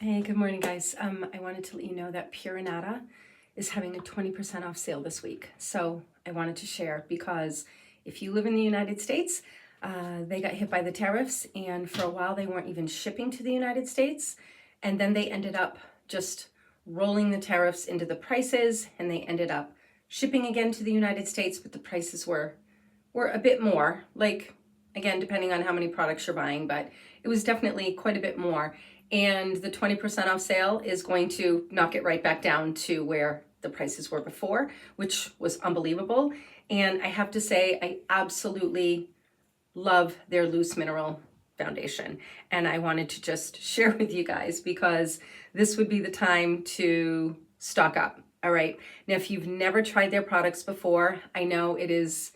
Hey, good morning, guys. I wanted to let you know that Pure Anada is having a 20% off sale this week. So I wanted to share because if you live in the United States, they got hit by the tariffs, and for a while they weren't even shipping to the United States. And then they ended up just rolling the tariffs into the prices, and they ended up shipping again to the United States, but the prices were a bit more, like, again, depending on how many products you're buying, but it was definitely quite a bit more. And the 20% off sale is going to knock it right back down to where the prices were before, which was unbelievable. And I have to say, I absolutely love their loose mineral foundation. And I wanted to just share with you guys because this would be the time to stock up. All right. Now, if you've never tried their products before, I know it is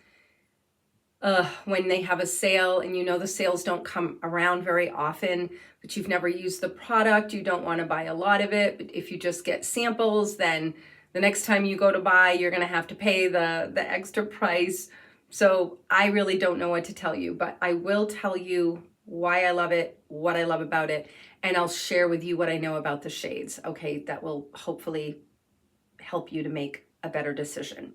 when they have a sale, and you know the sales don't come around very often, but you've never used the product, you don't want to buy a lot of it. But if you just get samples, then the next time you go to buy, you're going to have to pay the extra price. So I really don't know what to tell you, but I will tell you why I love it, what I love about it, and I'll share with you what I know about the shades. Okay, that will hopefully help you to make a better decision.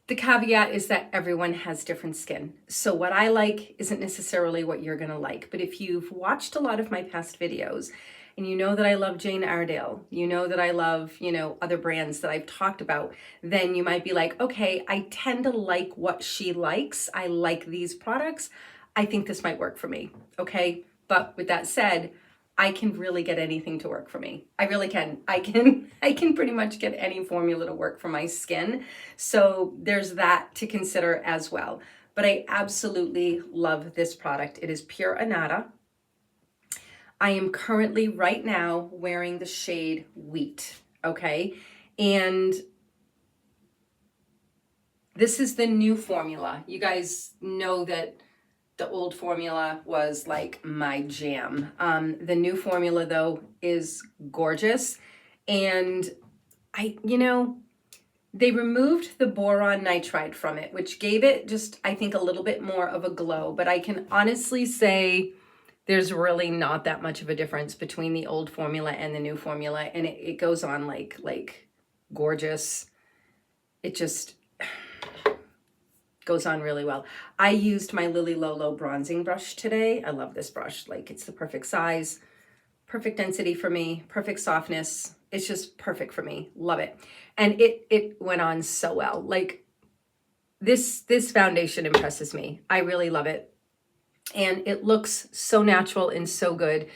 The caveat is that everyone has different skin. So what I like isn't necessarily what you're gonna like. But if you've watched a lot of my past videos and you know that I love Jane Iredale, you know that I love, other brands that I've talked about, then you might be like, okay, I tend to like what she likes. I like these products. I think this might work for me, okay? But with that said, I can really get anything to work for me. I really can. I can pretty much get any formula to work for my skin. So there's that to consider as well. But I absolutely love this product. It is Pure Anada. I am currently right now wearing the shade Wheat, okay? And this is the new formula. You guys know that the old formula was like my jam. The new formula though is gorgeous. And they removed the boron nitride from it, which gave it just, I think, a little bit more of a glow. But I can honestly say there's really not that much of a difference between the old formula and the new formula. And it goes on like gorgeous. It just goes on really well. I used my Lily Lolo bronzing brush today. I love this brush. Like, it's the perfect size, perfect density for me, perfect softness. It's just perfect for me. Love it. And it went on so well. Like, this foundation impresses me. I really love it. And it looks so natural and so good.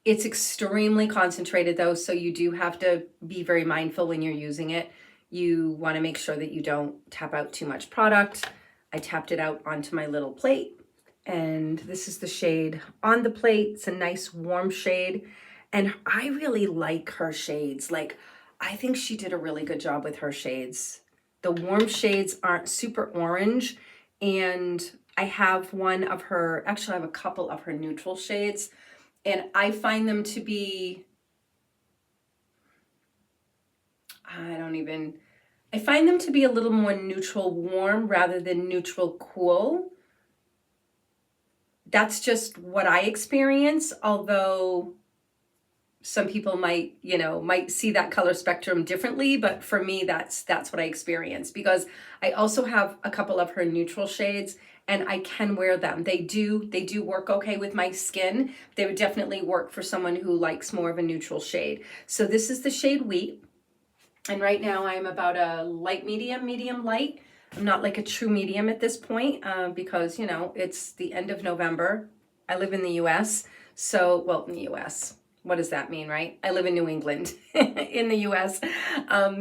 It's extremely concentrated though, so you do have to be very mindful when you're using it. You want to make sure that you don't tap out too much product. I tapped it out onto my little plate, and this is the shade on the plate. It's a nice warm shade, and I really like her shades. Like, I think she did a really good job with her shades. The warm shades aren't super orange, and I have one of her, actually I have a couple of her neutral shades, and I find them to be, I find them to be a little more neutral warm rather than neutral cool. That's just what I experience, although some people might see that color spectrum differently, but for me, that's what I experience, because I also have a couple of her neutral shades and I can wear them. They do work okay with my skin. They would definitely work for someone who likes more of a neutral shade. So this is the shade Wheat. And right now I'm about a light medium light. I'm not like a true medium at this point because, it's the end of November. I live in the US. So, well, in the US. What does that mean, right? I live in New England in the US.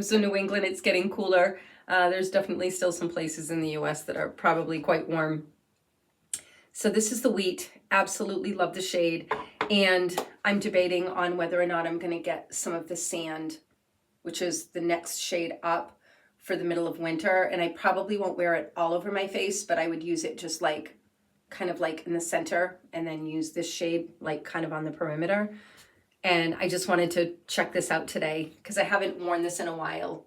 So New England, it's getting cooler. There's definitely still some places in the US that are probably quite warm. So this is the Wheat. Absolutely love the shade. And I'm debating on whether or not I'm going to get some of the Sand, which is the next shade up, for the middle of winter. And I probably won't wear it all over my face, but I would use it just like, kind of like in the center, and then use this shade like kind of on the perimeter. And I just wanted to check this out today because I haven't worn this in a while,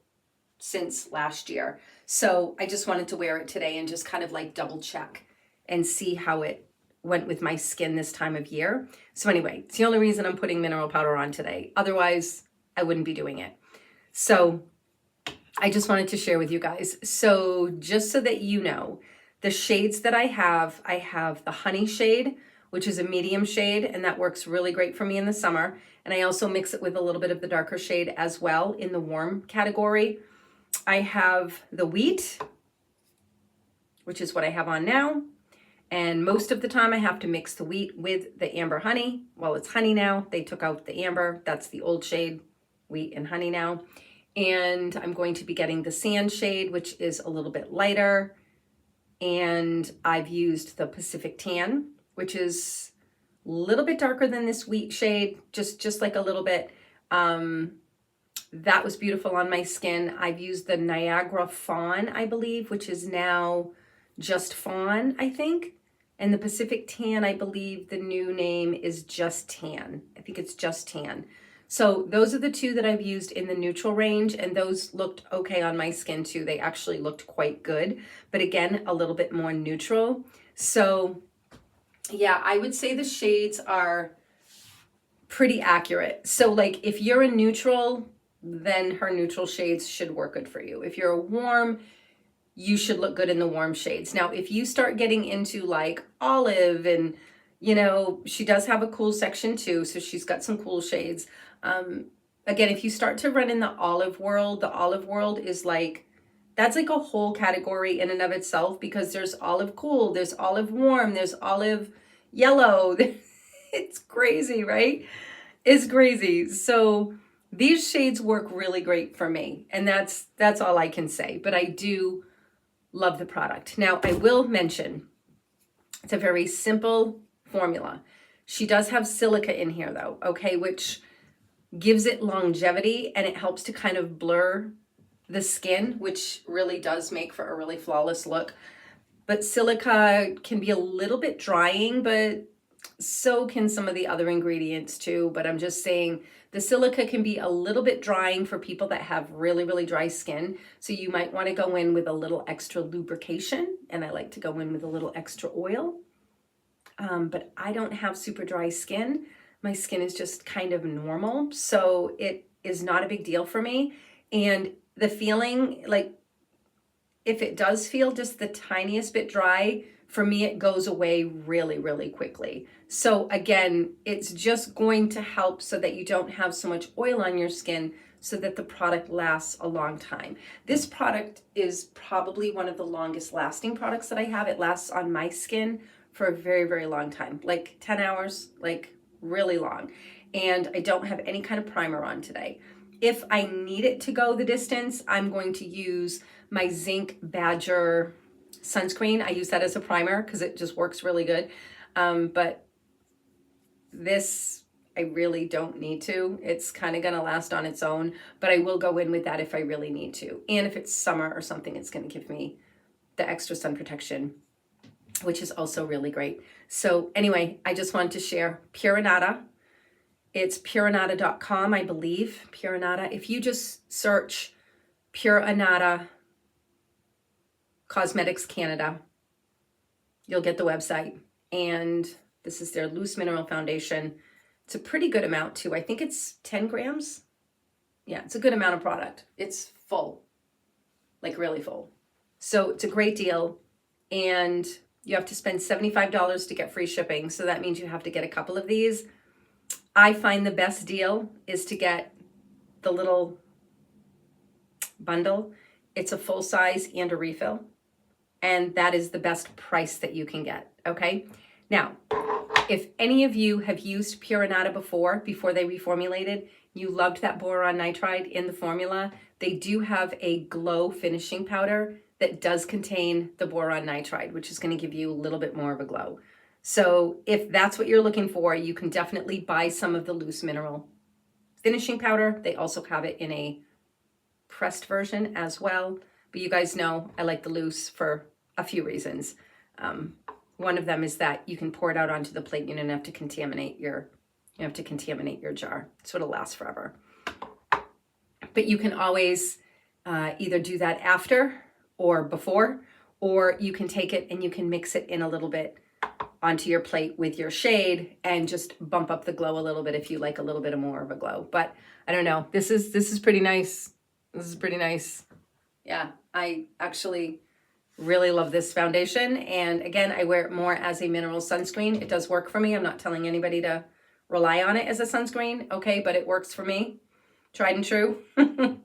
since last year. So I just wanted to wear it today and just kind of like double check and see how it went with my skin this time of year. So anyway, it's the only reason I'm putting mineral powder on today. Otherwise, I wouldn't be doing it. So I just wanted to share with you guys. So just so that you know, the shades that I have the honey shade, which is a medium shade, and that works really great for me in the summer. And I also mix it with a little bit of the darker shade as well in the warm category. I have the wheat, which is what I have on now. And most of the time I have to mix the wheat with the amber honey. Well, it's honey now. They took out the amber. That's the old shade, wheat and honey now. And I'm going to be getting the sand shade, which is a little bit lighter. And I've used the Pacific Tan, which is a little bit darker than this wheat shade, just like a little bit. That was beautiful on my skin. I've used the Niagara Fawn, I believe, which is now just Fawn, I think. And the Pacific Tan, I believe the new name is Just Tan. I think it's Just Tan. So those are the two that I've used in the neutral range, and those looked okay on my skin too. They actually looked quite good, but again, a little bit more neutral. So yeah, I would say the shades are pretty accurate. So like if you're a neutral, then her neutral shades should work good for you. If you're a warm, you should look good in the warm shades. Now, if you start getting into like olive and, you know, she does have a cool section too, so she's got some cool shades. Again, if you start to run in the olive world is like, that's like a whole category in and of itself, because there's olive cool, there's olive warm, there's olive yellow. It's crazy, right? It's crazy. So these shades work really great for me, and that's all I can say. But I do love the product. Now, I will mention it's a very simple formula. She does have silica in here though, okay, which gives it longevity, and it helps to kind of blur the skin, which really does make for a really flawless look. But silica can be a little bit drying, but so can some of the other ingredients too. But I'm just saying the silica can be a little bit drying for people that have really, really dry skin. So you might want to go in with a little extra lubrication, and I like to go in with a little extra oil. But I don't have super dry skin. My skin is just kind of normal, so it is not a big deal for me. And the feeling, like if it does feel just the tiniest bit dry, for me it goes away really, really quickly. So again, it's just going to help so that you don't have so much oil on your skin, so that the product lasts a long time. This product is probably one of the longest lasting products that I have. It lasts on my skin for a very, very long time, like 10 hours, like really long. And I don't have any kind of primer on today. If I need it to go the distance, I'm going to use my Zinc Badger sunscreen. I use that as a primer because it just works really good. But this, I really don't need to. It's kind of going to last on its own, but I will go in with that if I really need to. And if it's summer or something, it's going to give me the extra sun protection, which is also really great. So anyway, I just wanted to share Pure Anada. It's pureanada.com, I believe. Pure Anada. If you just search Pure Anada Cosmetics Canada, you'll get the website. And this is their loose mineral foundation. It's a pretty good amount too. I think it's 10 grams. Yeah, it's a good amount of product. It's full, like really full. So it's a great deal. And you have to spend $75 to get free shipping. So that means you have to get a couple of these. I find the best deal is to get the little bundle. It's a full size and a refill. And that is the best price that you can get, okay? Now, if any of you have used Pure Anada before they reformulated, you loved that boron nitride in the formula, they do have a glow finishing powder that does contain the boron nitride, which is going to give you a little bit more of a glow. So if that's what you're looking for, you can definitely buy some of the loose mineral finishing powder. They also have it in a pressed version as well. But you guys know I like the loose for a few reasons. One of them is that you can pour it out onto the plate. You don't have to contaminate your jar, so it'll last forever. But you can always either do that after or before, or you can take it and you can mix it in a little bit onto your plate with your shade and just bump up the glow a little bit if you like a little bit more of a glow. But I don't know. This is pretty nice. This is pretty nice. Yeah, I actually really love this foundation. And again, I wear it more as a mineral sunscreen. It does work for me. I'm not telling anybody to rely on it as a sunscreen, okay, but it works for me. Tried and true.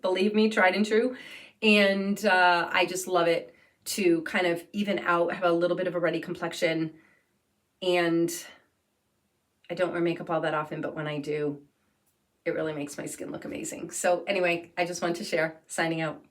Believe me, tried and true. And I just love it to kind of even out, have a little bit of a ruddy complexion. And I don't wear makeup all that often, but when I do, it really makes my skin look amazing. So anyway, I just wanted to share. Signing out.